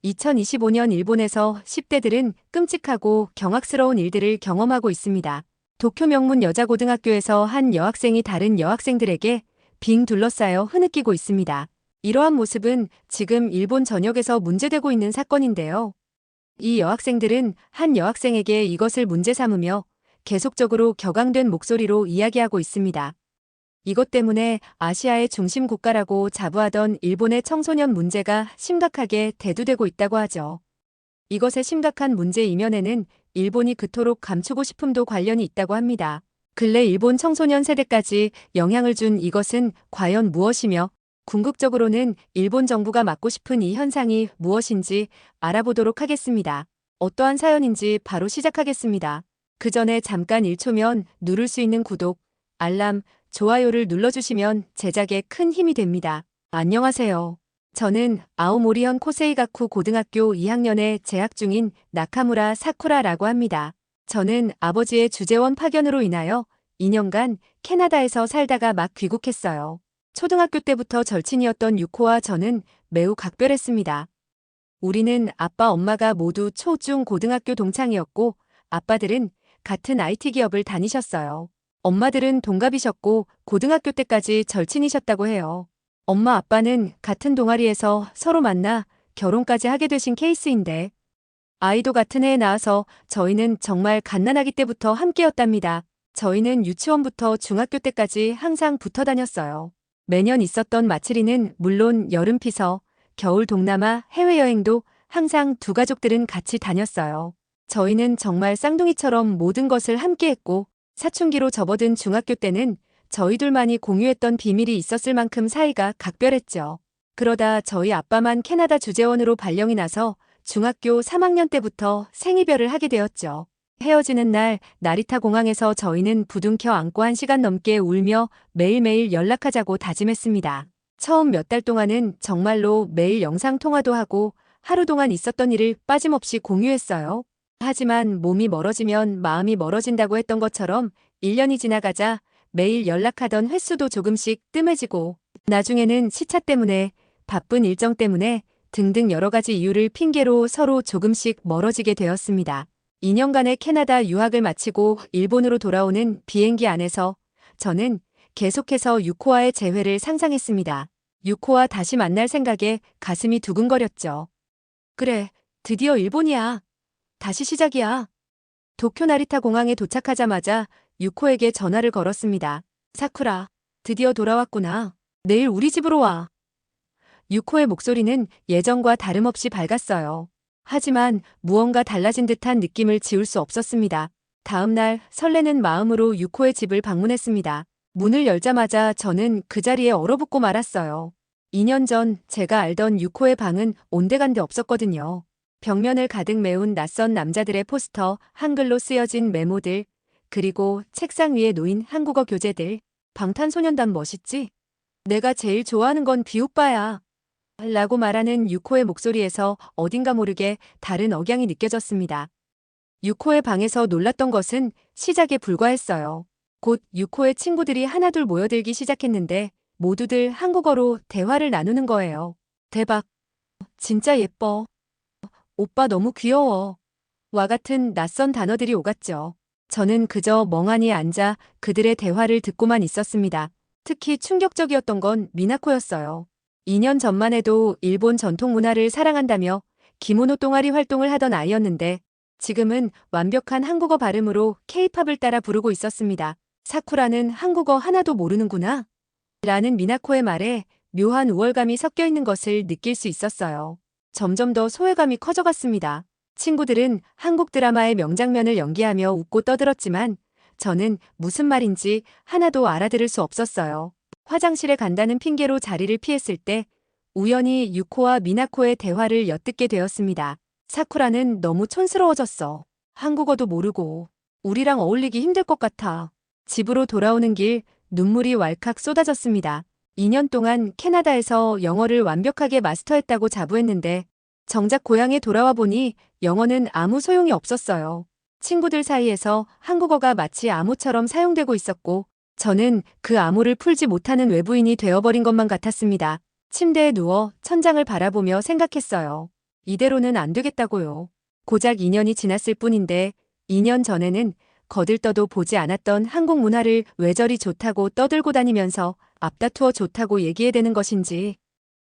2025년 일본에서 10대들은 끔찍하고 경악스러운 일들을 경험하고 있습니다. 도쿄 명문 여자고등학교에서 한 여학생이 다른 여학생들에게 빙 둘러싸여 흐느끼고 있습니다. 이러한 모습은 지금 일본 전역에서 문제되고 있는 사건인데요. 이 여학생들은 한 여학생에게 이것을 문제 삼으며 계속적으로 격앙된 목소리로 이야기하고 있습니다. 이것 때문에 아시아의 중심 국가라고 자부하던 일본의 청소년 문제가 심각하게 대두되고 있다고 하죠. 이것의 심각한 문제 이면에는 일본이 그토록 감추고 싶음도 관련이 있다고 합니다. 근래 일본 청소년 세대까지 영향을 준 이것은 과연 무엇이며 궁극적으로는 일본 정부가 막고 싶은 이 현상이 무엇인지 알아보도록 하겠습니다. 어떠한 사연인지 바로 시작하겠습니다. 그 전에 잠깐 1초면 누를 수 있는 구독, 알람, 좋아요를 눌러주시면 제작에 큰 힘이 됩니다. 안녕하세요. 저는 아오모리현 코세이가쿠 고등학교 2학년에 재학 중인 나카무라 사쿠라라고 합니다. 저는 아버지의 주재원 파견으로 인하여 2년간 캐나다에서 살다가 막 귀국했어요. 초등학교 때부터 절친이었던 유코와 저는 매우 각별했습니다. 우리는 아빠 엄마가 모두 초, 중, 고등학교 동창이었고 아빠들은 같은 IT 기업을 다니셨어요. 엄마들은 동갑이셨고 고등학교 때까지 절친이셨다고 해요. 엄마 아빠는 같은 동아리에서 서로 만나 결혼까지 하게 되신 케이스인데 아이도 같은 해에 낳아서 저희는 정말 갓난아기 때부터 함께였답니다. 저희는 유치원부터 중학교 때까지 항상 붙어 다녔어요. 매년 있었던 마츠리는 물론 여름 피서, 겨울 동남아 해외여행도 항상 두 가족들은 같이 다녔어요. 저희는 정말 쌍둥이처럼 모든 것을 함께했고 사춘기로 접어든 중학교 때는 저희 둘만이 공유했던 비밀이 있었을 만큼 사이가 각별했죠. 그러다 저희 아빠만 캐나다 주재원으로 발령이 나서 중학교 3학년 때부터 생이별을 하게 되었죠. 헤어지는 날 나리타 공항에서 저희는 부둥켜 안고 1시간 넘게 울며 매일매일 연락하자고 다짐했습니다. 처음 몇 달 동안은 정말로 매일 영상통화도 하고 하루 동안 있었던 일을 빠짐없이 공유했어요. 하지만 몸이 멀어지면 마음이 멀어진다고 했던 것처럼 1년이 지나가자 매일 연락하던 횟수도 조금씩 뜸해지고 나중에는 시차 때문에 바쁜 일정 때문에 등등 여러 가지 이유를 핑계로 서로 조금씩 멀어지게 되었습니다. 2년간의 캐나다 유학을 마치고 일본으로 돌아오는 비행기 안에서 저는 계속해서 유코와의 재회를 상상했습니다. 유코와 다시 만날 생각에 가슴이 두근거렸죠. 그래, 드디어 일본이야. 다시 시작이야. 도쿄 나리타 공항에 도착하자마자 유코에게 전화를 걸었습니다. 사쿠라, 드디어 돌아왔구나. 내일 우리 집으로 와. 유코의 목소리는 예전과 다름없이 밝았어요. 하지만 무언가 달라진 듯한 느낌을 지울 수 없었습니다. 다음 날 설레는 마음으로 유코의 집을 방문했습니다. 문을 열자마자 저는 그 자리에 얼어붙고 말았어요. 2년 전 제가 알던 유코의 방은 온데간데 없었거든요. 벽면을 가득 메운 낯선 남자들의 포스터, 한글로 쓰여진 메모들, 그리고 책상 위에 놓인 한국어 교재들. 방탄소년단 멋있지? 내가 제일 좋아하는 건 비오빠야. 라고 말하는 유코의 목소리에서 어딘가 모르게 다른 억양이 느껴졌습니다. 유코의 방에서 놀랐던 것은 시작에 불과했어요. 곧 유코의 친구들이 하나둘 모여들기 시작했는데 모두들 한국어로 대화를 나누는 거예요. 대박. 진짜 예뻐. 오빠 너무 귀여워. 와 같은 낯선 단어들이 오갔죠. 저는 그저 멍하니 앉아 그들의 대화를 듣고만 있었습니다. 특히 충격적이었던 건 미나코였어요. 2년 전만 해도 일본 전통 문화를 사랑한다며 기모노 동아리 활동을 하던 아이였는데 지금은 완벽한 한국어 발음으로 케이팝을 따라 부르고 있었습니다. 사쿠라는 한국어 하나도 모르는구나. 라는 미나코의 말에 묘한 우월감이 섞여 있는 것을 느낄 수 있었어요. 점점 더 소외감이 커져갔습니다. 친구들은 한국 드라마의 명장면을 연기하며 웃고 떠들었지만 저는 무슨 말인지 하나도 알아들을 수 없었어요. 화장실에 간다는 핑계로 자리를 피했을 때 우연히 유코와 미나코의 대화를 엿듣게 되었습니다. 사쿠라는 너무 촌스러워졌어. 한국어도 모르고 우리랑 어울리기 힘들 것 같아. 집으로 돌아오는 길 눈물이 왈칵 쏟아졌습니다. 2년 동안 캐나다에서 영어를 완벽하게 마스터했다고 자부했는데 정작 고향에 돌아와 보니 영어는 아무 소용이 없었어요. 친구들 사이에서 한국어가 마치 암호처럼 사용되고 있었고 저는 그 암호를 풀지 못하는 외부인이 되어버린 것만 같았습니다. 침대에 누워 천장을 바라보며 생각했어요. 이대로는 안 되겠다고요. 고작 2년이 지났을 뿐인데 2년 전에는 거들떠도 보지 않았던 한국 문화를 왜 저리 좋다고 떠들고 다니면서 앞다투어 좋다고 얘기해대는 것인지.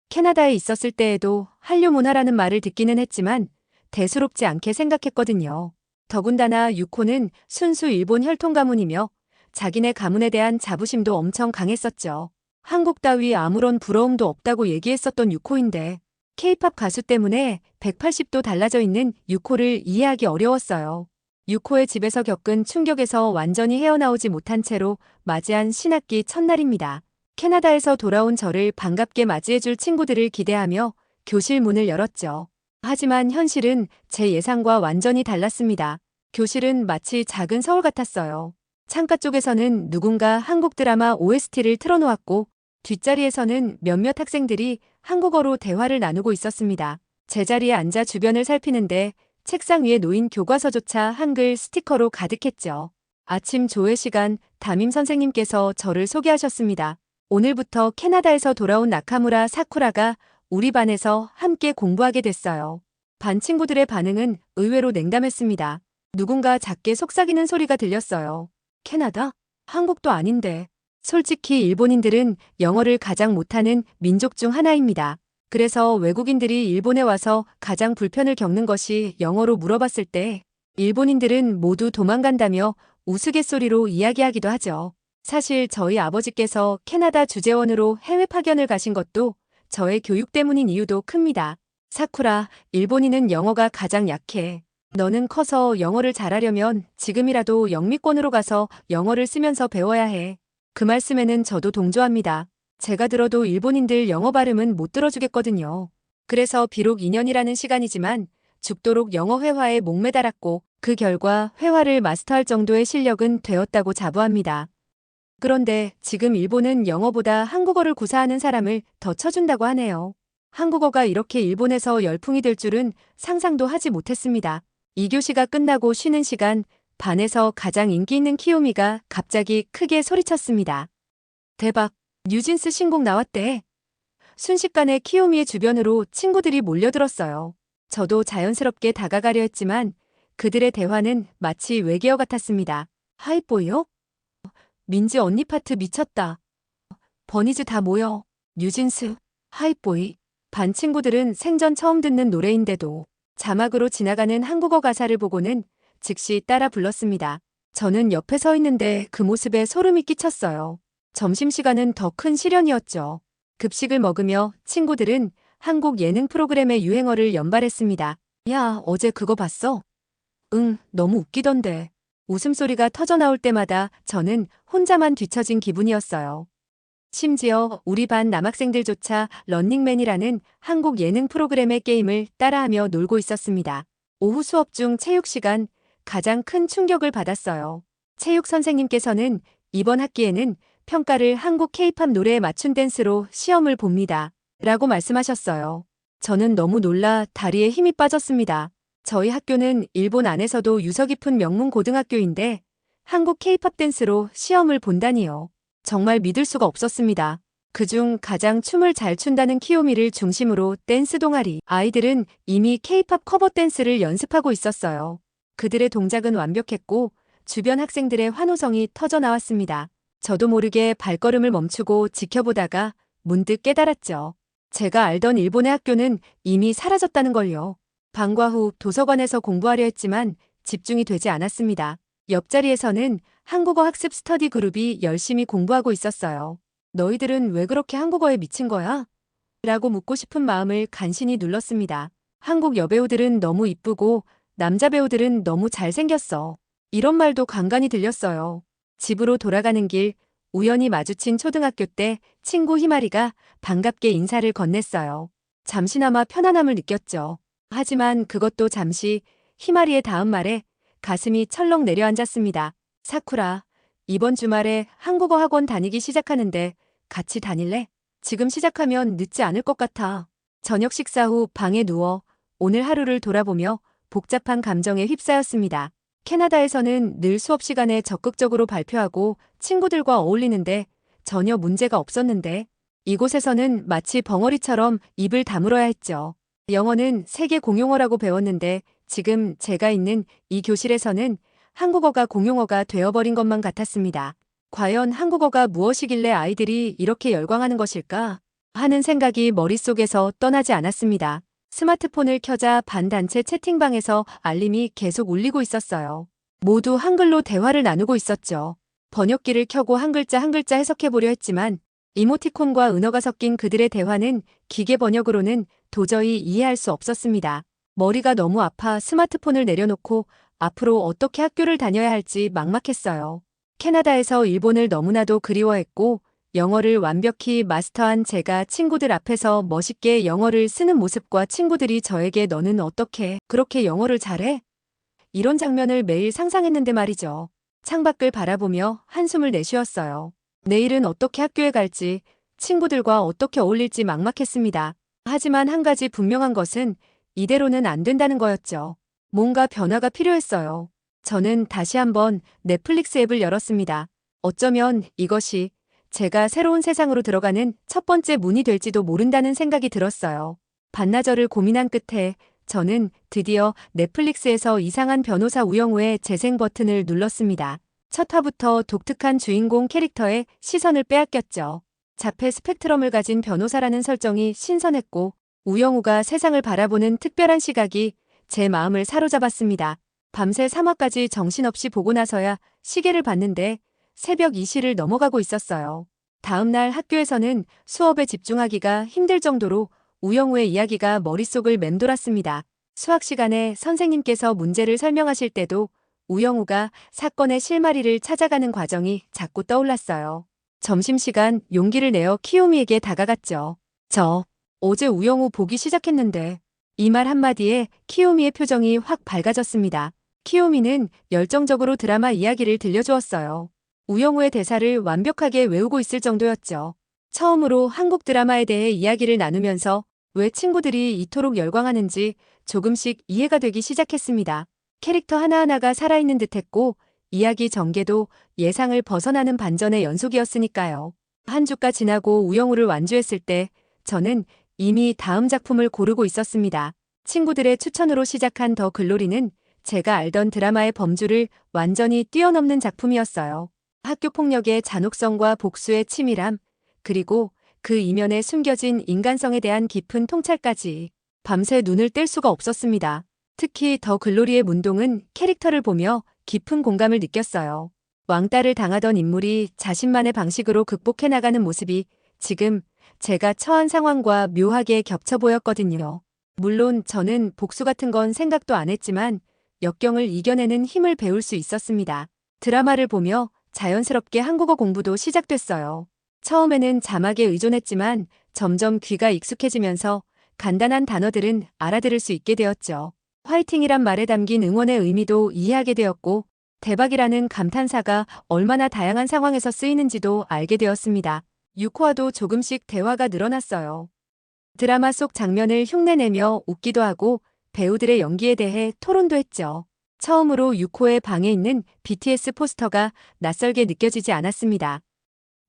캐나다에 있었을 때에도 한류 문화라는 말을 듣기는 했지만 대수롭지 않게 생각했거든요. 더군다나 유코는 순수 일본 혈통 가문이며 자기네 가문에 대한 자부심도 엄청 강했었죠. 한국 따위 아무런 부러움도 없다고 얘기했었던 유코인데 케이팝 가수 때문에 180도 달라져 있는 유코를 이해하기 어려웠어요. 유코의 집에서 겪은 충격에서 완전히 헤어나오지 못한 채로 맞이한 신학기 첫날입니다. 캐나다에서 돌아온 저를 반갑게 맞이해줄 친구들을 기대하며 교실 문을 열었죠. 하지만 현실은 제 예상과 완전히 달랐습니다. 교실은 마치 작은 서울 같았어요. 창가 쪽에서는 누군가 한국 드라마 OST를 틀어놓았고 뒷자리에서는 몇몇 학생들이 한국어로 대화를 나누고 있었습니다. 제자리에 앉아 주변을 살피는데 책상 위에 놓인 교과서조차 한글 스티커로 가득했죠. 아침 조회 시간 담임 선생님께서 저를 소개하셨습니다. 오늘부터 캐나다에서 돌아온 나카무라 사쿠라가 우리 반에서 함께 공부하게 됐어요. 반 친구들의 반응은 의외로 냉담했습니다. 누군가 작게 속삭이는 소리가 들렸어요. 캐나다? 한국도 아닌데. 솔직히 일본인들은 영어를 가장 못하는 민족 중 하나입니다. 그래서 외국인들이 일본에 와서 가장 불편을 겪는 것이 영어로 물어봤을 때 일본인들은 모두 도망간다며 우스갯소리로 이야기하기도 하죠. 사실 저희 아버지께서 캐나다 주재원으로 해외 파견을 가신 것도 저의 교육 때문인 이유도 큽니다. 사쿠라, 일본인은 영어가 가장 약해. 너는 커서 영어를 잘하려면 지금이라도 영미권으로 가서 영어를 쓰면서 배워야 해. 그 말씀에는 저도 동조합니다. 제가 들어도 일본인들 영어 발음은 못 들어주겠거든요. 그래서 비록 2년이라는 시간이지만 죽도록 영어 회화에 목매달았고 그 결과 회화를 마스터할 정도의 실력은 되었다고 자부합니다. 그런데 지금 일본은 영어보다 한국어를 구사하는 사람을 더 쳐준다고 하네요. 한국어가 이렇게 일본에서 열풍이 될 줄은 상상도 하지 못했습니다. 2교시가 끝나고 쉬는 시간, 반에서 가장 인기 있는 키요미가 갑자기 크게 소리쳤습니다. 대박! 뉴진스 신곡 나왔대. 순식간에 키요미의 주변으로 친구들이 몰려들었어요. 저도 자연스럽게 다가가려 했지만 그들의 대화는 마치 외계어 같았습니다. 하이보이요? 민지 언니 파트 미쳤다. 버니즈 다 모여. 뉴진스, 하이보이. 반 친구들은 생전 처음 듣는 노래인데도 자막으로 지나가는 한국어 가사를 보고는 즉시 따라 불렀습니다. 저는 옆에 서 있는데 그 모습에 소름이 끼쳤어요. 점심시간은 더 큰 시련이었죠. 급식을 먹으며 친구들은 한국 예능 프로그램의 유행어를 연발했습니다. 야, 어제 그거 봤어? 응, 너무 웃기던데. 웃음소리가 터져나올 때마다 저는 혼자만 뒤처진 기분이었어요. 심지어 우리 반 남학생들조차 런닝맨이라는 한국 예능 프로그램의 게임을 따라하며 놀고 있었습니다. 오후 수업 중 체육 시간 가장 큰 충격을 받았어요. 체육 선생님께서는 이번 학기에는 평가를 한국 K-팝 노래에 맞춘 댄스로 시험을 봅니다. 라고 말씀하셨어요. 저는 너무 놀라 다리에 힘이 빠졌습니다. 저희 학교는 일본 안에서도 유서 깊은 명문 고등학교인데 한국 K-팝 댄스로 시험을 본다니요. 정말 믿을 수가 없었습니다. 그중 가장 춤을 잘 춘다는 키요미를 중심으로 댄스 동아리 아이들은 이미 K-팝 커버 댄스를 연습하고 있었어요. 그들의 동작은 완벽했고 주변 학생들의 환호성이 터져나왔습니다. 저도 모르게 발걸음을 멈추고 지켜보다가 문득 깨달았죠. 제가 알던 일본의 학교는 이미 사라졌다는 걸요. 방과 후 도서관에서 공부하려 했지만 집중이 되지 않았습니다. 옆자리에서는 한국어 학습 스터디 그룹이 열심히 공부하고 있었어요. 너희들은 왜 그렇게 한국어에 미친 거야? 라고 묻고 싶은 마음을 간신히 눌렀습니다. 한국 여배우들은 너무 이쁘고 남자 배우들은 너무 잘생겼어. 이런 말도 간간히 들렸어요. 집으로 돌아가는 길 우연히 마주친 초등학교 때 친구 희마리가 반갑게 인사를 건넸어요. 잠시나마 편안함을 느꼈죠. 하지만 그것도 잠시. 희마리의 다음 말에 가슴이 철렁 내려앉았습니다. 사쿠라, 이번 주말에 한국어 학원 다니기 시작하는데 같이 다닐래? 지금 시작하면 늦지 않을 것 같아. 저녁 식사 후 방에 누워 오늘 하루를 돌아보며 복잡한 감정에 휩싸였습니다. 캐나다에서는 늘 수업 시간에 적극적으로 발표하고 친구들과 어울리는데 전혀 문제가 없었는데 이곳에서는 마치 벙어리처럼 입을 다물어야 했죠. 영어는 세계 공용어라고 배웠는데 지금 제가 있는 이 교실에서는 한국어가 공용어가 되어버린 것만 같았습니다. 과연 한국어가 무엇이길래 아이들이 이렇게 열광하는 것일까? 하는 생각이 머릿속에서 떠나지 않았습니다. 스마트폰을 켜자 반단체 채팅방에서 알림이 계속 울리고 있었어요. 모두 한글로 대화를 나누고 있었죠. 번역기를 켜고 한 글자 한 글자 해석해보려 했지만 이모티콘과 은어가 섞인 그들의 대화는 기계 번역으로는 도저히 이해할 수 없었습니다. 머리가 너무 아파 스마트폰을 내려놓고 앞으로 어떻게 학교를 다녀야 할지 막막했어요. 캐나다에서 일본을 너무나도 그리워했고 영어를 완벽히 마스터한 제가 친구들 앞에서 멋있게 영어를 쓰는 모습과 친구들이 저에게 너는 어떻게 그렇게 영어를 잘해? 이런 장면을 매일 상상했는데 말이죠. 창밖을 바라보며 한숨을 내쉬었어요. 내일은 어떻게 학교에 갈지, 친구들과 어떻게 어울릴지 막막했습니다. 하지만 한 가지 분명한 것은 이대로는 안 된다는 거였죠. 뭔가 변화가 필요했어요. 저는 다시 한번 넷플릭스 앱을 열었습니다. 어쩌면 이것이 제가 새로운 세상으로 들어가는 첫 번째 문이 될지도 모른다는 생각이 들었어요. 반나절을 고민한 끝에 저는 드디어 넷플릭스에서 이상한 변호사 우영우의 재생 버튼을 눌렀습니다. 첫 화부터 독특한 주인공 캐릭터의 시선을 빼앗겼죠. 자폐 스펙트럼을 가진 변호사라는 설정이 신선했고 우영우가 세상을 바라보는 특별한 시각이 제 마음을 사로잡았습니다. 밤새 3화까지 정신없이 보고 나서야 시계를 봤는데 새벽 2시를 넘어가고 있었어요. 다음날 학교에서는 수업에 집중하기가 힘들 정도로 우영우의 이야기가 머릿속을 맴돌았습니다. 수학 시간에 선생님께서 문제를 설명하실 때도 우영우가 사건의 실마리를 찾아가는 과정이 자꾸 떠올랐어요. 점심시간 용기를 내어 키요미에게 다가갔죠. 어제 우영우 보기 시작했는데 이 말 한마디에 키요미의 표정이 확 밝아졌습니다. 키요미는 열정적으로 드라마 이야기를 들려주었어요. 우영우의 대사를 완벽하게 외우고 있을 정도였죠. 처음으로 한국 드라마에 대해 이야기를 나누면서 왜 친구들이 이토록 열광하는지 조금씩 이해가 되기 시작했습니다. 캐릭터 하나하나가 살아있는 듯했고 이야기 전개도 예상을 벗어나는 반전의 연속이었으니까요. 한 주가 지나고 우영우를 완주했을 때 저는 이미 다음 작품을 고르고 있었습니다. 친구들의 추천으로 시작한 더 글로리는 제가 알던 드라마의 범주를 완전히 뛰어넘는 작품이었어요. 학교 폭력의 잔혹성과 복수의 치밀함, 그리고 그 이면에 숨겨진 인간성에 대한 깊은 통찰까지 밤새 눈을 뗄 수가 없었습니다. 특히 더 글로리의 문동은 캐릭터를 보며 깊은 공감을 느꼈어요. 왕따를 당하던 인물이 자신만의 방식으로 극복해 나가는 모습이 지금 제가 처한 상황과 묘하게 겹쳐 보였거든요. 물론 저는 복수 같은 건 생각도 안 했지만 역경을 이겨내는 힘을 배울 수 있었습니다. 드라마를 보며 자연스럽게 한국어 공부도 시작됐어요. 처음에는 자막에 의존했지만 점점 귀가 익숙해지면서 간단한 단어들은 알아들을 수 있게 되었죠. 화이팅이란 말에 담긴 응원의 의미도 이해하게 되었고 대박이라는 감탄사가 얼마나 다양한 상황에서 쓰이는지도 알게 되었습니다. 6화도 조금씩 대화가 늘어났어요. 드라마 속 장면을 흉내내며 웃기도 하고 배우들의 연기에 대해 토론도 했죠. 처음으로 6호의 방에 있는 BTS 포스터가 낯설게 느껴지지 않았습니다.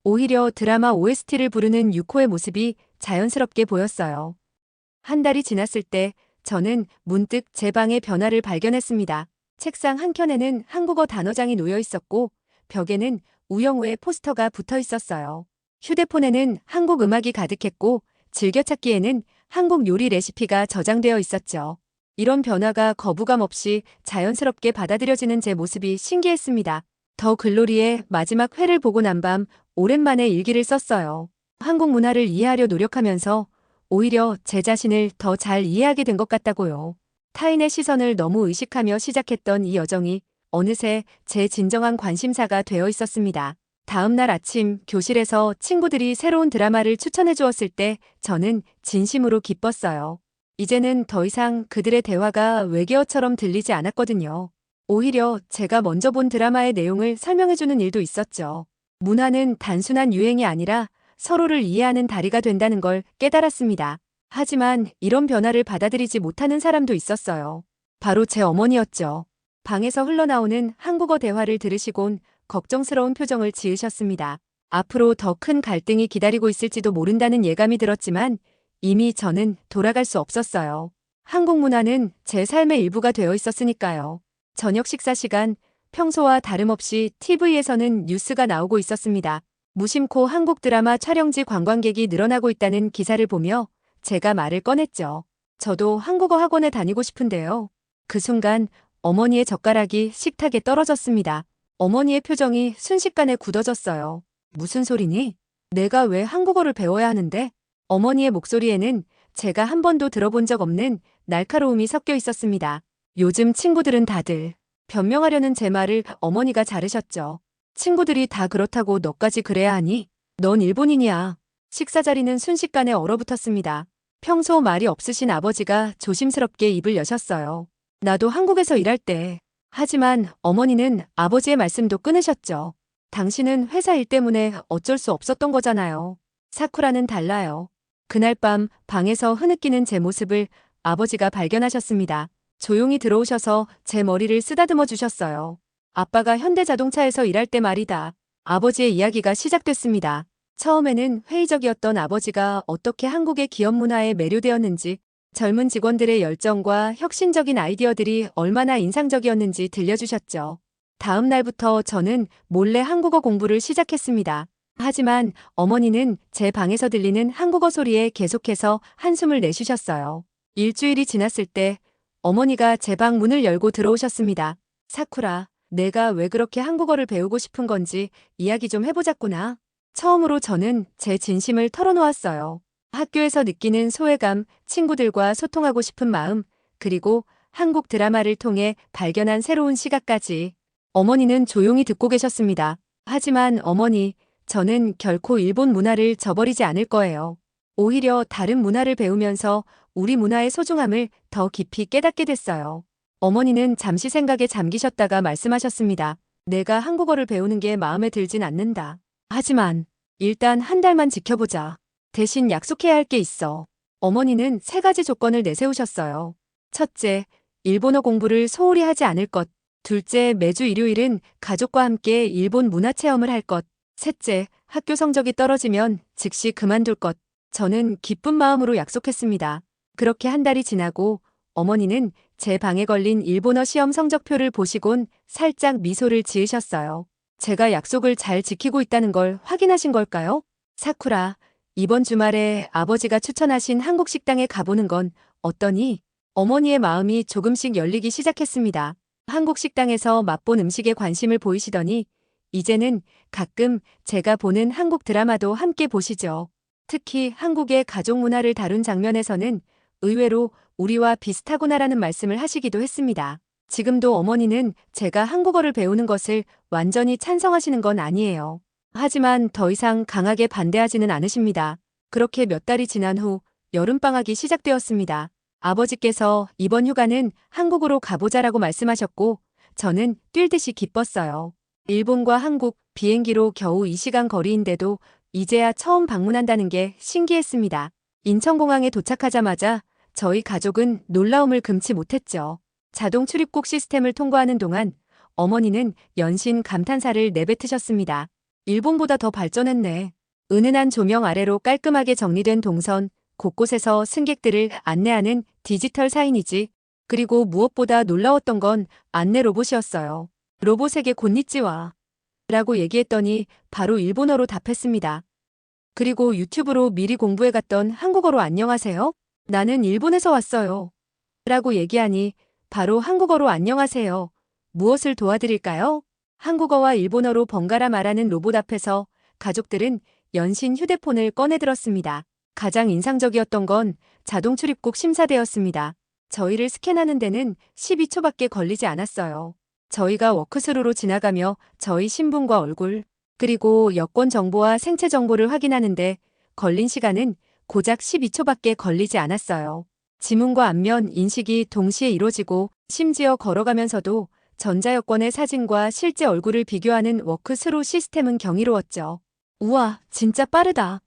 오히려 드라마 OST를 부르는 6호의 모습이 자연스럽게 보였어요. 한 달이 지났을 때 저는 문득 제 방의 변화를 발견했습니다. 책상 한켠에는 한국어 단어장이 놓여 있었고 벽에는 우영우의 포스터가 붙어 있었어요. 휴대폰에는 한국 음악이 가득했고 즐겨찾기에는 한국 요리 레시피가 저장되어 있었죠. 이런 변화가 거부감 없이 자연스럽게 받아들여지는 제 모습이 신기했습니다. 더 글로리의 마지막 회를 보고 난 밤 오랜만에 일기를 썼어요. 한국 문화를 이해하려 노력하면서 오히려 제 자신을 더 잘 이해하게 된 것 같다고요. 타인의 시선을 너무 의식하며 시작했던 이 여정이 어느새 제 진정한 관심사가 되어 있었습니다. 다음 날 아침 교실에서 친구들이 새로운 드라마를 추천해 주었을 때 저는 진심으로 기뻤어요. 이제는 더 이상 그들의 대화가 외계어처럼 들리지 않았거든요. 오히려 제가 먼저 본 드라마의 내용을 설명해주는 일도 있었죠. 문화는 단순한 유행이 아니라 서로를 이해하는 다리가 된다는 걸 깨달았습니다. 하지만 이런 변화를 받아들이지 못하는 사람도 있었어요. 바로 제 어머니였죠. 방에서 흘러나오는 한국어 대화를 들으시곤 걱정스러운 표정을 지으셨습니다. 앞으로 더 큰 갈등이 기다리고 있을지도 모른다는 예감이 들었지만 이미 저는 돌아갈 수 없었어요. 한국 문화는 제 삶의 일부가 되어 있었으니까요. 저녁 식사 시간, 평소와 다름없이 TV에서는 뉴스가 나오고 있었습니다. 무심코 한국 드라마 촬영지 관광객이 늘어나고 있다는 기사를 보며 제가 말을 꺼냈죠. 저도 한국어 학원에 다니고 싶은데요. 그 순간 어머니의 젓가락이 식탁에 떨어졌습니다. 어머니의 표정이 순식간에 굳어졌어요. 무슨 소리니? 내가 왜 한국어를 배워야 하는데? 어머니의 목소리에는 제가 한 번도 들어본 적 없는 날카로움이 섞여 있었습니다. 요즘 친구들은 다들 변명하려는 제 말을 어머니가 자르셨죠. 친구들이 다 그렇다고 너까지 그래야 하니? 넌 일본인이야. 식사 자리는 순식간에 얼어붙었습니다. 평소 말이 없으신 아버지가 조심스럽게 입을 여셨어요. 나도 한국에서 일할 때. 하지만 어머니는 아버지의 말씀도 끊으셨죠. 당신은 회사 일 때문에 어쩔 수 없었던 거잖아요. 사쿠라는 달라요. 그날 밤 방에서 흐느끼는 제 모습을 아버지가 발견하셨습니다. 조용히 들어오셔서 제 머리를 쓰다듬어 주셨어요. 아빠가 현대자동차에서 일할 때 말이다. 아버지의 이야기가 시작됐습니다. 처음에는 회의적이었던 아버지가 어떻게 한국의 기업 문화에 매료되었는지, 젊은 직원들의 열정과 혁신적인 아이디어들이 얼마나 인상적이었는지 들려주셨죠. 다음 날부터 저는 몰래 한국어 공부를 시작했습니다. 하지만 어머니는 제 방에서 들리는 한국어 소리에 계속해서 한숨을 내쉬셨어요. 일주일이 지났을 때 어머니가 제 방 문을 열고 들어오셨습니다. 사쿠라, 내가 왜 그렇게 한국어를 배우고 싶은 건지 이야기 좀 해보자꾸나. 처음으로 저는 제 진심을 털어놓았어요. 학교에서 느끼는 소외감, 친구들과 소통하고 싶은 마음, 그리고 한국 드라마를 통해 발견한 새로운 시각까지. 어머니는 조용히 듣고 계셨습니다. 하지만 어머니, 저는 결코 일본 문화를 저버리지 않을 거예요. 오히려 다른 문화를 배우면서 우리 문화의 소중함을 더 깊이 깨닫게 됐어요. 어머니는 잠시 생각에 잠기셨다가 말씀하셨습니다. 내가 한국어를 배우는 게 마음에 들진 않는다. 하지만 일단 한 달만 지켜보자. 대신 약속해야 할 게 있어. 어머니는 3가지 조건을 내세우셨어요. 첫째, 일본어 공부를 소홀히 하지 않을 것. 둘째, 매주 일요일은 가족과 함께 일본 문화 체험을 할 것. 셋째, 학교 성적이 떨어지면 즉시 그만둘 것. 저는 기쁜 마음으로 약속했습니다. 그렇게 한 달이 지나고 어머니는 제 방에 걸린 일본어 시험 성적표를 보시곤 살짝 미소를 지으셨어요. 제가 약속을 잘 지키고 있다는 걸 확인하신 걸까요? 사쿠라, 이번 주말에 아버지가 추천하신 한국 식당에 가보는 건 어떠니? 어머니의 마음이 조금씩 열리기 시작했습니다. 한국 식당에서 맛본 음식에 관심을 보이시더니 이제는 가끔 제가 보는 한국 드라마도 함께 보시죠. 특히 한국의 가족 문화를 다룬 장면에서는 의외로 우리와 비슷하구나라는 말씀을 하시기도 했습니다. 지금도 어머니는 제가 한국어를 배우는 것을 완전히 찬성하시는 건 아니에요. 하지만 더 이상 강하게 반대하지는 않으십니다. 그렇게 몇 달이 지난 후 여름방학이 시작되었습니다. 아버지께서 이번 휴가는 한국으로 가보자라고 말씀하셨고 저는 뛸 듯이 기뻤어요. 일본과 한국 비행기로 겨우 2시간 거리인데도 이제야 처음 방문한다는 게 신기했습니다. 인천공항에 도착하자마자 저희 가족은 놀라움을 금치 못했죠. 자동 출입국 시스템을 통과하는 동안 어머니는 연신 감탄사를 내뱉으셨습니다. 일본보다 더 발전했네. 은은한 조명 아래로 깔끔하게 정리된 동선, 곳곳에서 승객들을 안내하는 디지털 사인이지. 그리고 무엇보다 놀라웠던 건 안내 로봇이었어요. 로봇에게 곤니찌와 라고 얘기했더니 바로 일본어로 답했습니다. 그리고 유튜브로 미리 공부해갔던 한국어로 안녕하세요? 나는 일본에서 왔어요. 라고 얘기하니 바로 한국어로 안녕하세요. 무엇을 도와드릴까요? 한국어와 일본어로 번갈아 말하는 로봇 앞에서 가족들은 연신 휴대폰을 꺼내들었습니다. 가장 인상적이었던 건 자동 출입국 심사대였습니다. 저희를 스캔하는 데는 12초밖에 걸리지 않았어요. 저희가 워크스루로 지나가며 저희 신분과 얼굴, 그리고 여권 정보와 생체 정보를 확인하는데 걸린 시간은 고작 12초밖에 걸리지 않았어요. 지문과 안면 인식이 동시에 이루어지고 심지어 걸어가면서도 전자여권의 사진과 실제 얼굴을 비교하는 워크스루 시스템은 경이로웠죠. 우와, 진짜 빠르다.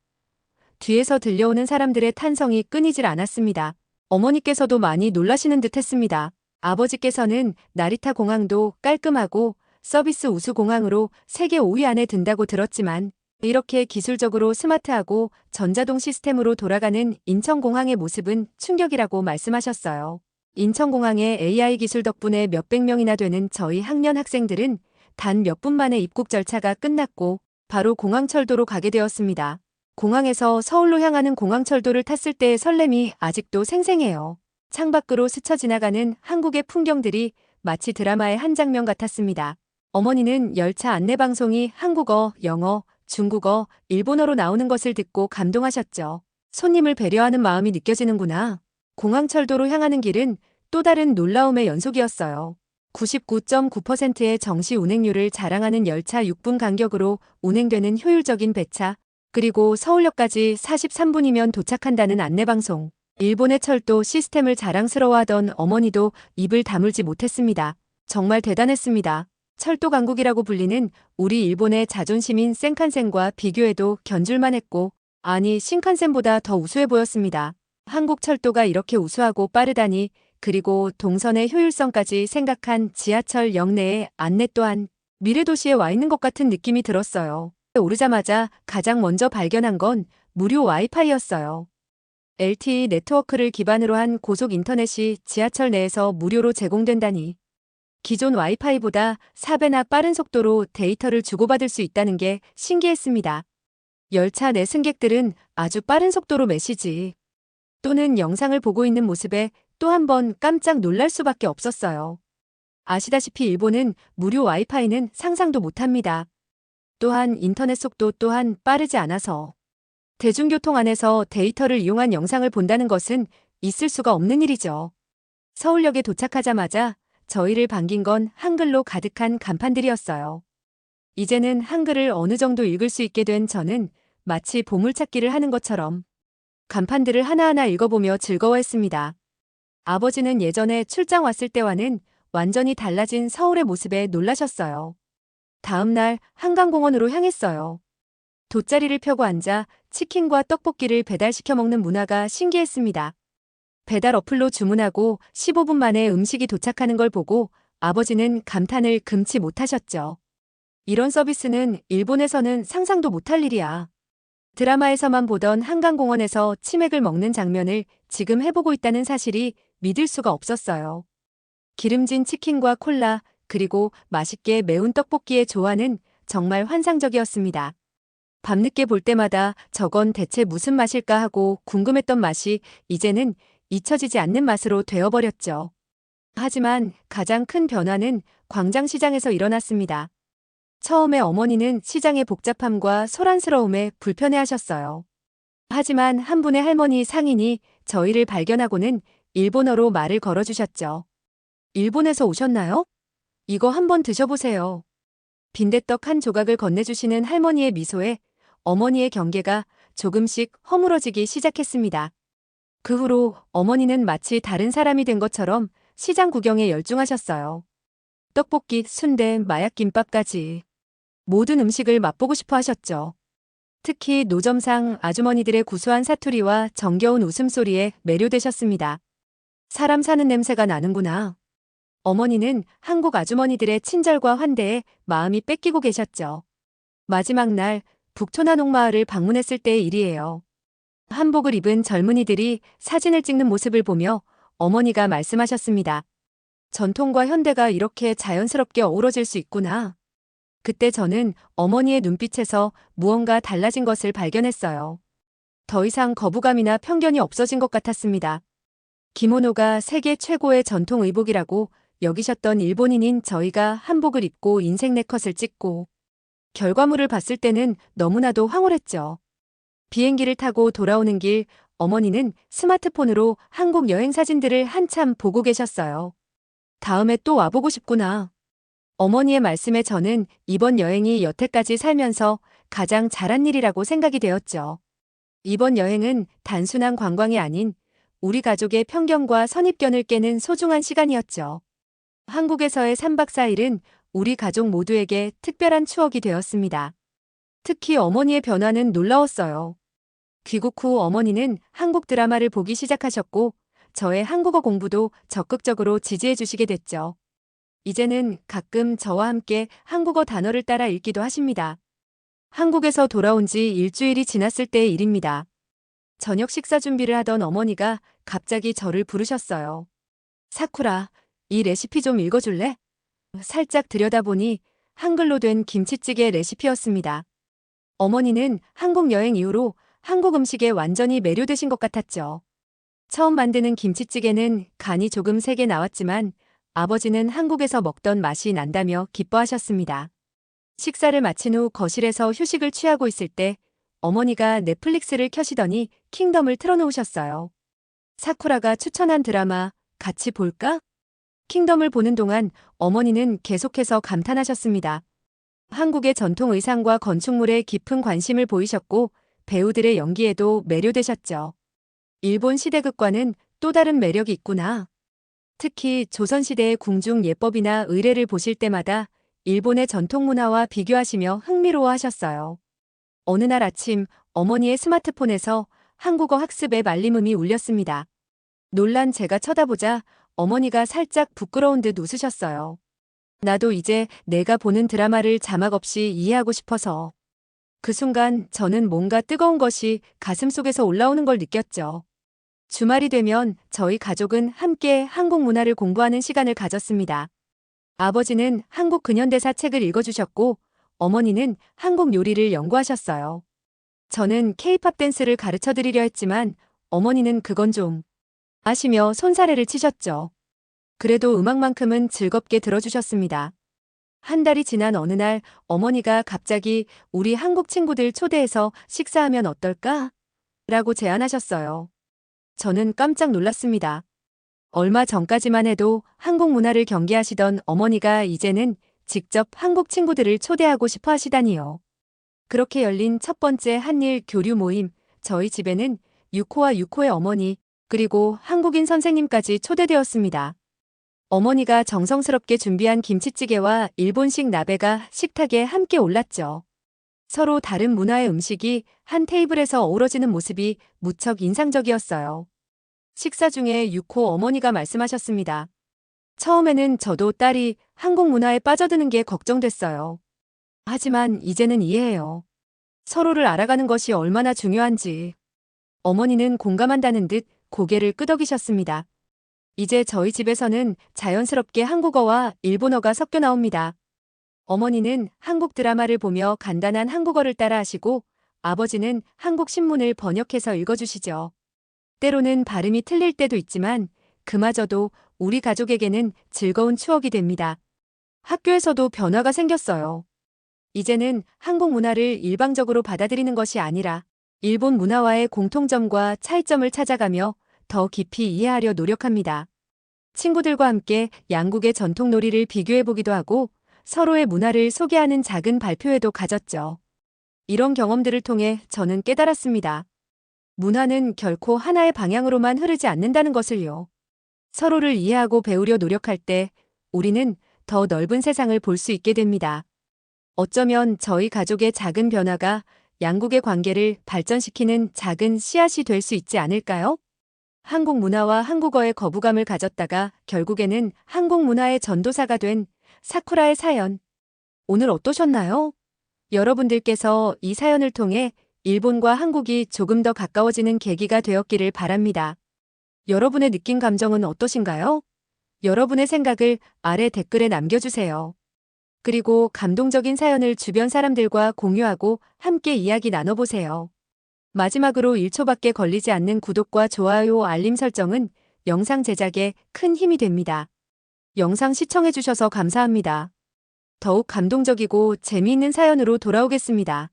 뒤에서 들려오는 사람들의 탄성이 끊이질 않았습니다. 어머니께서도 많이 놀라시는 듯 했습니다. 아버지께서는 나리타 공항도 깔끔하고 서비스 우수 공항으로 세계 5위 안에 든다고 들었지만 이렇게 기술적으로 스마트하고 전자동 시스템으로 돌아가는 인천공항의 모습은 충격이라고 말씀하셨어요. 인천공항의 AI 기술 덕분에 몇백 명이나 되는 저희 학년 학생들은 단 몇 분 만에 입국 절차가 끝났고 바로 공항철도로 가게 되었습니다. 공항에서 서울로 향하는 공항철도를 탔을 때의 설렘이 아직도 생생해요. 창밖으로 스쳐 지나가는 한국의 풍경들이 마치 드라마의 한 장면 같았습니다. 어머니는 열차 안내방송이 한국어, 영어, 중국어, 일본어로 나오는 것을 듣고 감동하셨죠. 손님을 배려하는 마음이 느껴지는구나. 공항철도로 향하는 길은 또 다른 놀라움의 연속이었어요. 99.9%의 정시 운행률을 자랑하는 열차 6분 간격으로 운행되는 효율적인 배차, 그리고 서울역까지 43분이면 도착한다는 안내방송. 일본의 철도 시스템을 자랑스러워하던 어머니도 입을 다물지 못했습니다. 정말 대단했습니다. 철도 강국이라고 불리는 우리 일본의 자존심인 센칸센과 비교해도 견줄만 했고, 아니 신칸센보다 더 우수해 보였습니다. 한국 철도가 이렇게 우수하고 빠르다니, 그리고 동선의 효율성까지 생각한 지하철 역내의 안내 또한 미래도시에 와 있는 것 같은 느낌이 들었어요. 오르자마자 가장 먼저 발견한 건 무료 와이파이였어요. LTE 네트워크를 기반으로 한 고속 인터넷이 지하철 내에서 무료로 제공된다니. 기존 와이파이보다 4배나 빠른 속도로 데이터를 주고받을 수 있다는 게 신기했습니다. 열차 내 승객들은 아주 빠른 속도로 메시지 또는 영상을 보고 있는 모습에 또 한 번 깜짝 놀랄 수밖에 없었어요. 아시다시피 일본은 무료 와이파이는 상상도 못합니다. 또한 인터넷 속도 또한 빠르지 않아서 대중교통 안에서 데이터를 이용한 영상을 본다는 것은 있을 수가 없는 일이죠. 서울역에 도착하자마자 저희를 반긴 건 한글로 가득한 간판들이었어요. 이제는 한글을 어느 정도 읽을 수 있게 된 저는 마치 보물찾기를 하는 것처럼 간판들을 하나하나 읽어보며 즐거워했습니다. 아버지는 예전에 출장 왔을 때와는 완전히 달라진 서울의 모습에 놀라셨어요. 다음 날 한강공원으로 향했어요. 돗자리를 펴고 앉아 치킨과 떡볶이를 배달시켜 먹는 문화가 신기했습니다. 배달 어플로 주문하고 15분 만에 음식이 도착하는 걸 보고 아버지는 감탄을 금치 못하셨죠. 이런 서비스는 일본에서는 상상도 못할 일이야. 드라마에서만 보던 한강공원에서 치맥을 먹는 장면을 지금 해보고 있다는 사실이 믿을 수가 없었어요. 기름진 치킨과 콜라, 그리고 맛있게 매운 떡볶이의 조화는 정말 환상적이었습니다. 밤늦게 볼 때마다 저건 대체 무슨 맛일까 하고 궁금했던 맛이 이제는 잊혀지지 않는 맛으로 되어버렸죠. 하지만 가장 큰 변화는 광장시장에서 일어났습니다. 처음에 어머니는 시장의 복잡함과 소란스러움에 불편해하셨어요. 하지만 한 분의 할머니 상인이 저희를 발견하고는 일본어로 말을 걸어주셨죠. 일본에서 오셨나요? 이거 한번 드셔보세요. 빈대떡 한 조각을 건네주시는 할머니의 미소에 어머니의 경계가 조금씩 허물어지기 시작했습니다. 그 후로 어머니는 마치 다른 사람이 된 것처럼 시장 구경에 열중하셨어요. 떡볶이, 순대, 마약김밥까지 모든 음식을 맛보고 싶어 하셨죠. 특히 노점상 아주머니들의 구수한 사투리와 정겨운 웃음소리에 매료되셨습니다. 사람 사는 냄새가 나는구나. 어머니는 한국 아주머니들의 친절과 환대에 마음이 뺏기고 계셨죠. 마지막 날 북촌한옥마을을 방문했을 때의 일이에요. 한복을 입은 젊은이들이 사진을 찍는 모습을 보며 어머니가 말씀하셨습니다. 전통과 현대가 이렇게 자연스럽게 어우러질 수 있구나. 그때 저는 어머니의 눈빛에서 무언가 달라진 것을 발견했어요. 더 이상 거부감이나 편견이 없어진 것 같았습니다. 기모노가 세계 최고의 전통 의복이라고 여기셨던 일본인인 저희가 한복을 입고 인생 네컷을 찍고 결과물을 봤을 때는 너무나도 황홀했죠. 비행기를 타고 돌아오는 길 어머니는 스마트폰으로 한국 여행 사진들을 한참 보고 계셨어요. 다음에 또 와보고 싶구나. 어머니의 말씀에 저는 이번 여행이 여태까지 살면서 가장 잘한 일이라고 생각이 되었죠. 이번 여행은 단순한 관광이 아닌 우리 가족의 편견과 선입견을 깨는 소중한 시간이었죠. 한국에서의 3박 4일은 우리 가족 모두에게 특별한 추억이 되었습니다. 특히 어머니의 변화는 놀라웠어요. 귀국 후 어머니는 한국 드라마를 보기 시작하셨고 저의 한국어 공부도 적극적으로 지지해 주시게 됐죠. 이제는 가끔 저와 함께 한국어 단어를 따라 읽기도 하십니다. 한국에서 돌아온 지 일주일이 지났을 때의 일입니다. 저녁 식사 준비를 하던 어머니가 갑자기 저를 부르셨어요. 사쿠라, 이 레시피 좀 읽어줄래? 살짝 들여다보니 한글로 된 김치찌개 레시피였습니다. 어머니는 한국 여행 이후로 한국 음식에 완전히 매료되신 것 같았죠. 처음 만드는 김치찌개는 간이 조금 세게 나왔지만 아버지는 한국에서 먹던 맛이 난다며 기뻐하셨습니다. 식사를 마친 후 거실에서 휴식을 취하고 있을 때 어머니가 넷플릭스를 켜시더니 킹덤을 틀어놓으셨어요. 사쿠라가 추천한 드라마 같이 볼까? 킹덤을 보는 동안 어머니는 계속해서 감탄하셨습니다. 한국의 전통 의상과 건축물에 깊은 관심을 보이셨고 배우들의 연기에도 매료되셨죠. 일본 시대극과는 또 다른 매력이 있구나. 특히 조선시대의 궁중 예법이나 의례를 보실 때마다 일본의 전통 문화와 비교하시며 흥미로워하셨어요. 어느 날 아침 어머니의 스마트폰에서 한국어 학습 앱 알림음이 울렸습니다. 놀란 제가 쳐다보자 어머니가 살짝 부끄러운 듯 웃으셨어요. 나도 이제 내가 보는 드라마를 자막 없이 이해하고 싶어서. 그 순간 저는 뭔가 뜨거운 것이 가슴속에서 올라오는 걸 느꼈죠. 주말이 되면 저희 가족은 함께 한국 문화를 공부하는 시간을 가졌습니다. 아버지는 한국 근현대사 책을 읽어주셨고 어머니는 한국 요리를 연구하셨어요. 저는 케이팝 댄스를 가르쳐 드리려 했지만 어머니는 그건 좀 아시며 손사래를 치셨죠. 그래도 음악만큼은 즐겁게 들어주셨습니다. 한 달이 지난 어느 날 어머니가 갑자기 우리 한국 친구들 초대해서 식사하면 어떨까? 라고 제안하셨어요. 저는 깜짝 놀랐습니다. 얼마 전까지만 해도 한국 문화를 경계하시던 어머니가 이제는 직접 한국 친구들을 초대하고 싶어 하시다니요. 그렇게 열린 첫 번째 한일 교류 모임, 저희 집에는 유코와 유코의 어머니, 그리고 한국인 선생님까지 초대되었습니다. 어머니가 정성스럽게 준비한 김치찌개와 일본식 나베가 식탁에 함께 올랐죠. 서로 다른 문화의 음식이 한 테이블에서 어우러지는 모습이 무척 인상적이었어요. 식사 중에 유코 어머니가 말씀하셨습니다. 처음에는 저도 딸이 한국 문화에 빠져드는 게 걱정됐어요. 하지만 이제는 이해해요. 서로를 알아가는 것이 얼마나 중요한지. 어머니는 공감한다는 듯 고개를 끄덕이셨습니다. 이제 저희 집에서는 자연스럽게 한국어와 일본어가 섞여 나옵니다. 어머니는 한국 드라마를 보며 간단한 한국어를 따라하시고 아버지는 한국 신문을 번역해서 읽어주시죠. 때로는 발음이 틀릴 때도 있지만 그마저도 우리 가족에게는 즐거운 추억이 됩니다. 학교에서도 변화가 생겼어요. 이제는 한국 문화를 일방적으로 받아들이는 것이 아니라 일본 문화와의 공통점과 차이점을 찾아가며 더 깊이 이해하려 노력합니다. 친구들과 함께 양국의 전통 놀이를 비교해보기도 하고 서로의 문화를 소개하는 작은 발표회도 가졌죠. 이런 경험들을 통해 저는 깨달았습니다. 문화는 결코 하나의 방향으로만 흐르지 않는다는 것을요. 서로를 이해하고 배우려 노력할 때 우리는 더 넓은 세상을 볼 수 있게 됩니다. 어쩌면 저희 가족의 작은 변화가 양국의 관계를 발전시키는 작은 씨앗이 될 수 있지 않을까요? 한국 문화와 한국어에 거부감을 가졌다가 결국에는 한국 문화의 전도사가 된 사쿠라의 사연. 오늘 어떠셨나요? 여러분들께서 이 사연을 통해 일본과 한국이 조금 더 가까워지는 계기가 되었기를 바랍니다. 여러분의 느낀 감정은 어떠신가요? 여러분의 생각을 아래 댓글에 남겨주세요. 그리고 감동적인 사연을 주변 사람들과 공유하고 함께 이야기 나눠보세요. 마지막으로 1초밖에 걸리지 않는 구독과 좋아요, 알림 설정은 영상 제작에 큰 힘이 됩니다. 영상 시청해주셔서 감사합니다. 더욱 감동적이고 재미있는 사연으로 돌아오겠습니다.